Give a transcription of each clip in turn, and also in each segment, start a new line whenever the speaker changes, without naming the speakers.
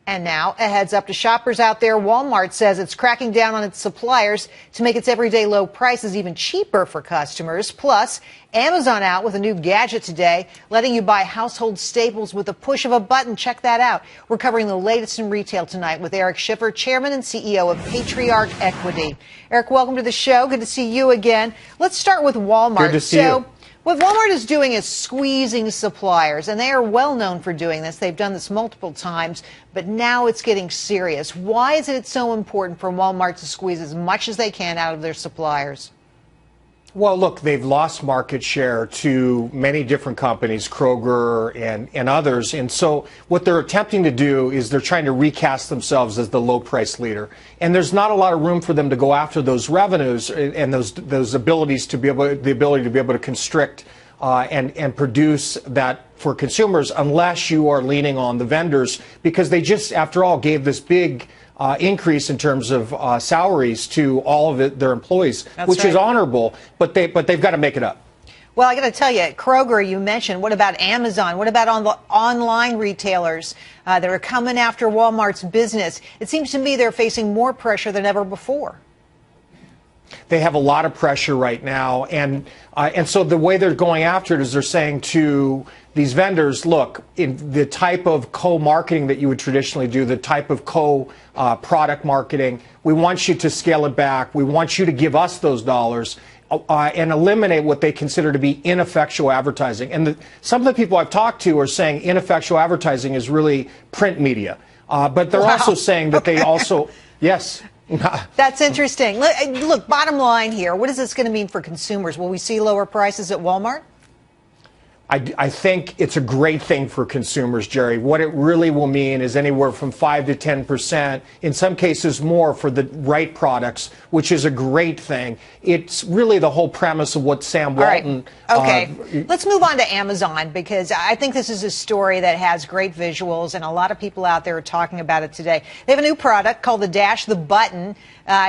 And now, a heads up to shoppers out there, Walmart says it's cracking down on its suppliers to make its everyday low prices even cheaper for customers. Plus, Amazon out with a new gadget today, letting you buy household staples with the push of a button. Check that out. We're covering the latest in retail tonight with Eric Schiffer, Chairman and CEO of Patriarch Equity. Eric, welcome to the show. Good to see you again. Let's start with Walmart.
Good to see you.
What Walmart is doing is squeezing suppliers, and they are well known for doing this. They've done this multiple times, but now it's getting serious. Why is it so important for Walmart to squeeze as much as they can out of their suppliers?
Well, look, they've lost market share to many different companies, Kroger and others. And so what they're attempting to do is they're trying to recast themselves as the low price leader. And there's not a lot of room for them to go after those revenues and those abilities to be able, the ability to be able to constrict and produce that for consumers unless you are leaning on the vendors, because they just, after all, gave this big increase in terms of salaries to all of their employees, which is honorable, but they've got to make it up.
Well, I got to tell you, Kroger, you mentioned. What about Amazon? What about on the online retailers that are coming after Walmart's business? It seems to me they're facing more pressure than ever before.
They have a lot of pressure right now, and so the way they're going after it is they're saying to these vendors, look, in the type of co-marketing that you would traditionally do, the type of co-product marketing, we want you to scale it back. We want you to give us those dollars and eliminate what they consider to be ineffectual advertising. And some of the people I've talked to are saying ineffectual advertising is really print media, but they're also saying that they also, yes.
That's interesting. Look, bottom line here, what is this going to mean for consumers? Will we see lower prices at Walmart?
I think it's a great thing for consumers, Gerri. What it really will mean is anywhere from 5 to 10%, in some cases more for the right products, which is a great thing. It's really the whole premise of what Sam Walton...
All right. Okay. Let's move on to Amazon, because I think this is a story that has great visuals, and a lot of people out there are talking about it today. They have a new product called the Dash, the button.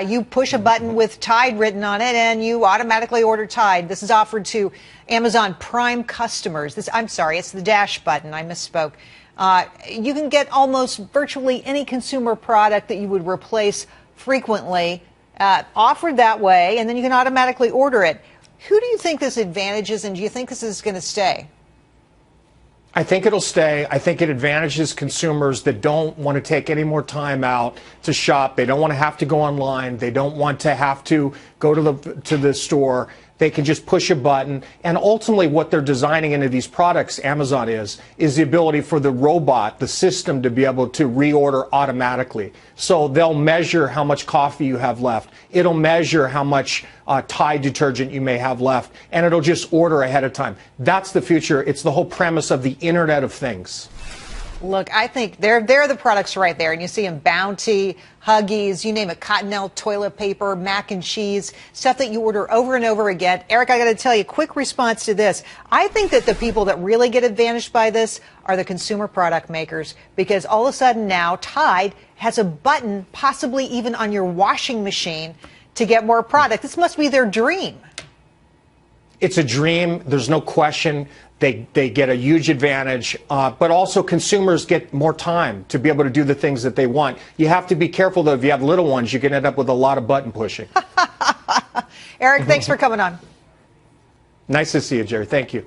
You push a button with Tide written on it, and you automatically order Tide. This is offered to Amazon Prime customers. I'm sorry, it's the Dash button. I misspoke. You can get almost virtually any consumer product that you would replace frequently offered that way, and then you can automatically order it. Who do you think this advantages, and do you think this is going to stay?
I think it'll stay. I think it advantages consumers that don't want to take any more time out to shop. They don't want to have to go online. They don't want to have to go to the store. They can just push a button. And ultimately what they're designing into these products, Amazon is the ability for the robot, the system, to be able to reorder automatically. So they'll measure how much coffee you have left. It'll measure how much Tide detergent you may have left, and it'll just order ahead of time. That's the future. It's the whole premise of the Internet of Things.
Look, I think they're the products right there, and you see them: Bounty, Huggies, you name it, Cottonelle toilet paper, mac and cheese, stuff that you order over and over again. Eric, I got to tell you, quick response to this. I think that the people that really get advantaged by this are the consumer product makers, because all of a sudden now Tide has a button, possibly even on your washing machine, to get more product. This must be their dream.
It's a dream. There's no question. They get a huge advantage, but also consumers get more time to be able to do the things that they want. You have to be careful, though. If you have little ones, you can end up with a lot of button pushing.
Eric, thanks for coming on.
Nice to see you, Gerri. Thank you.